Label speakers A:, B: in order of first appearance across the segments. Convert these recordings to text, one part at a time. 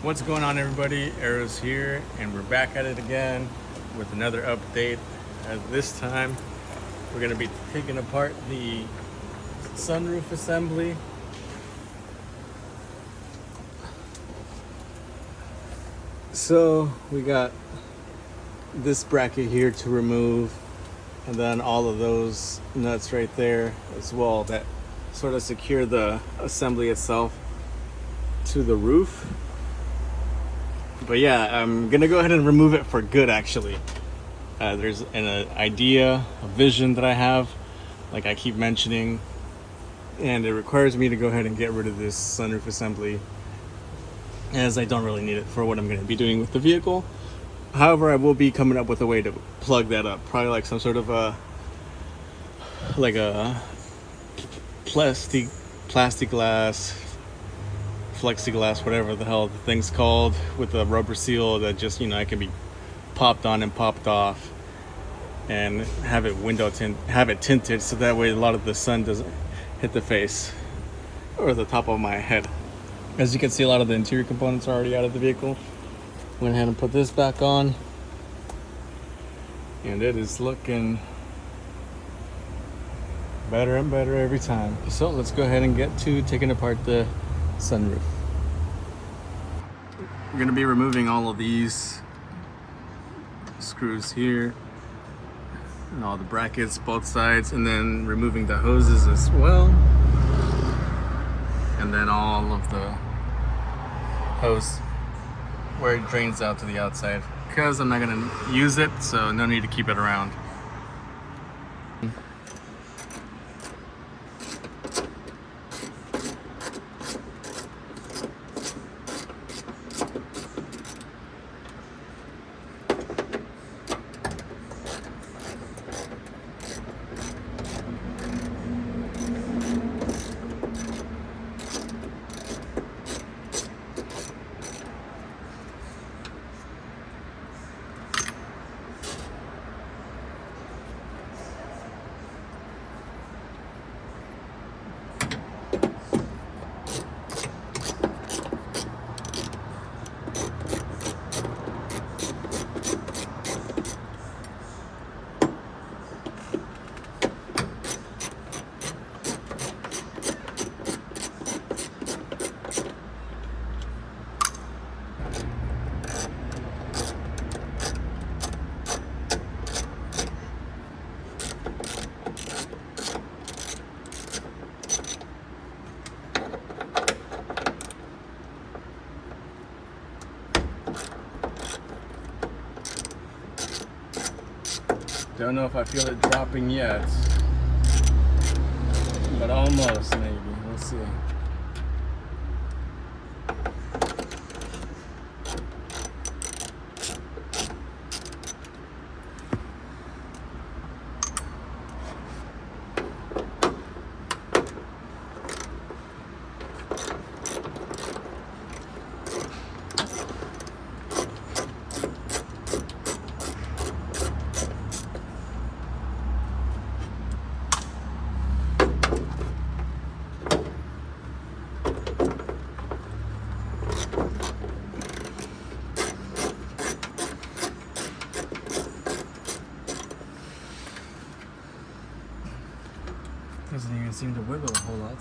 A: What's going on, everybody? Arrow's here, and we're back at it again with another update. This time we're going to be taking apart the sunroof assembly. So we got this bracket here to remove, and then all of those nuts right there as well that sort of secure the assembly itself to the roof. But yeah, I'm gonna go ahead and remove it for good. Actually, there's an idea, a vision that I have, like I keep mentioning, and it requires me to go ahead and get rid of this sunroof assembly, as I don't really need it for what I'm going to be doing with the vehicle. However, I will be coming up with a way to plug that up, probably like some sort of a plastic glass, plexiglass, whatever the hell the thing's called, with a rubber seal that just, it can be popped on and popped off, and have it tinted so that way a lot of the sun doesn't hit the face or the top of my head. As you can see, a lot of the interior components are already out of the vehicle. Went ahead and put this back on, and it is looking better and better every time. So let's go ahead and get to taking apart the sunroof. We're going to be removing all of these screws here and all the brackets both sides, and then removing the hoses as well, and then all of the hose where it drains out to the outside, because I'm not going to use it, so no need to keep it around. Don't know if I feel it dropping yet, but almost, maybe. We'll see. Doesn't even seem to wiggle a whole lot.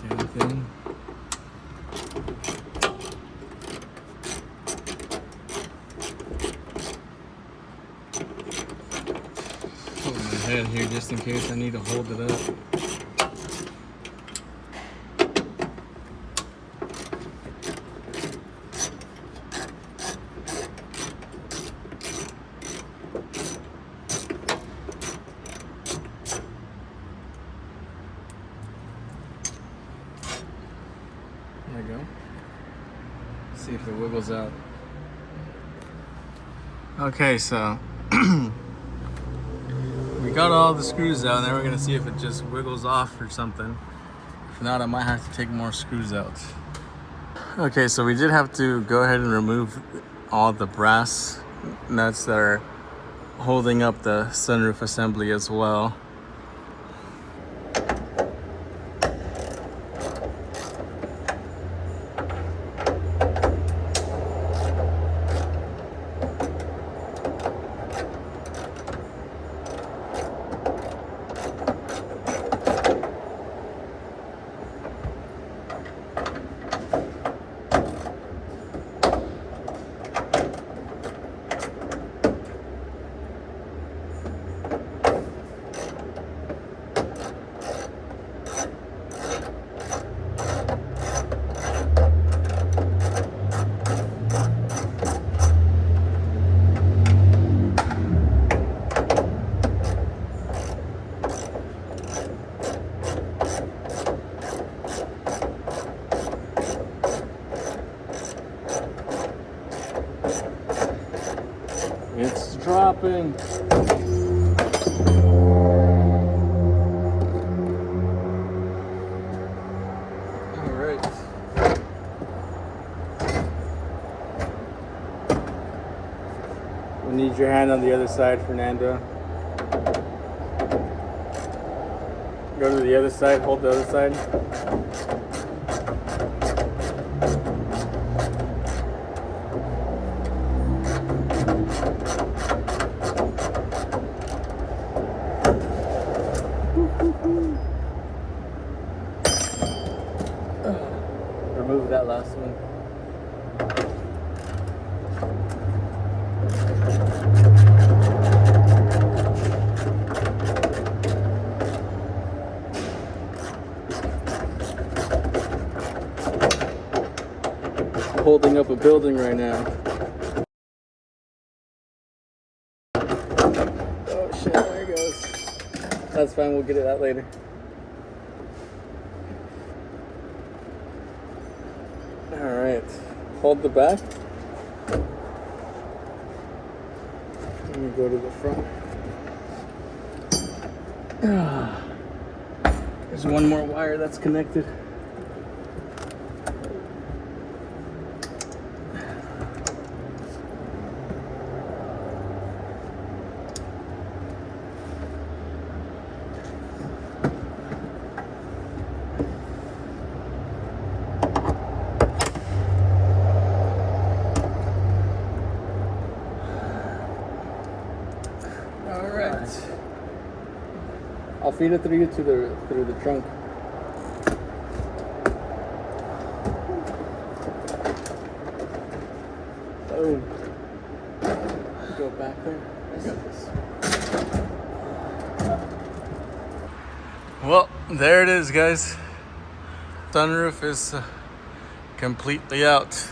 A: Damn thing. Hold my head here just in case I need to hold it up. There we go. See if it wiggles out. Okay, so we got all the screws out, and then we're gonna see if it just wiggles off or something. If not, I might have to take more screws out. Okay, so we did have to go ahead and remove all the brass nuts that are holding up the sunroof assembly as well. dropping. All right. We need your hand on the other side, Fernando. Go to the other side, hold the other side. Remove that last one. Holding up a building right now. Oh shit, there it goes. That's fine, we'll get it out later. Alright, hold the back. Let me go to the front. There's one more wire that's connected. I'll feed it through the trunk. Boom. Go back there. I got this. Well, there it is, guys. Sunroof is completely out.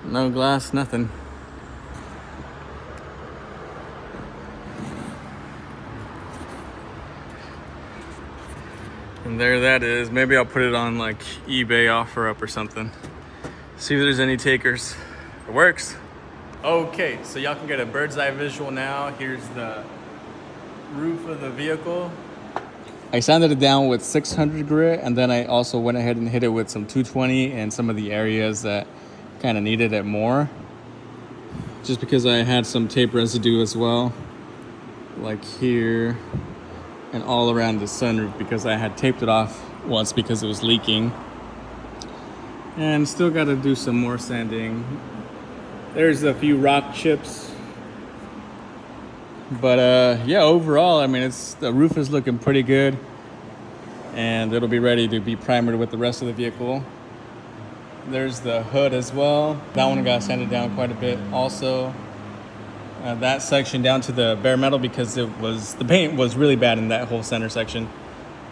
A: No glass, nothing. And there that is. Maybe I'll put it on like eBay OfferUp or something. See if there's any takers. It works. Okay, so y'all can get a bird's eye visual now. Here's the roof of the vehicle. I sanded it down with 600 grit, and then I also went ahead and hit it with some 220 in some of the areas that kind of needed it more. Just because I had some tape residue as well, like here and all around the sunroof, because I had taped it off once because it was leaking. And still got to do some more sanding. There's a few rock chips. But yeah, overall, I mean, the roof is looking pretty good. And it'll be ready to be primered with the rest of the vehicle. There's the hood as well. That one got sanded down quite a bit also. That section down to the bare metal because the paint was really bad in that whole center section.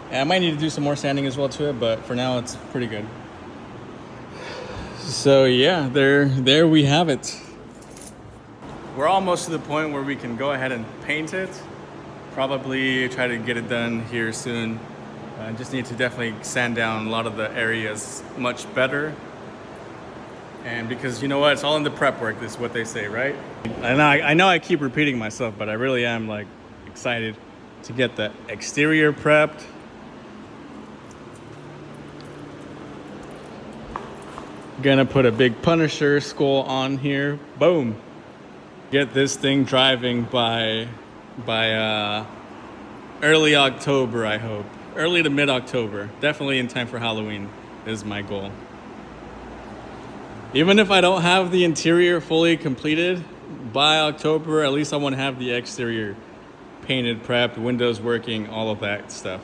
A: And I might need to do some more sanding as well to it, but for now it's pretty good. So yeah, there we have it. We're almost to the point where we can go ahead and paint it. Probably try to get it done here soon. Just need to definitely sand down a lot of the areas much better. And because you know what, it's all in the prep work, this is what they say, right? And I know I keep repeating myself, but I really am like excited to get the exterior prepped. Gonna put a big Punisher skull on here. Boom. Get this thing driving by early October, I hope. Early to mid-October. Definitely in time for Halloween is my goal. Even if I don't have the interior fully completed by October, at least I want to have the exterior painted, prepped, windows working, all of that stuff.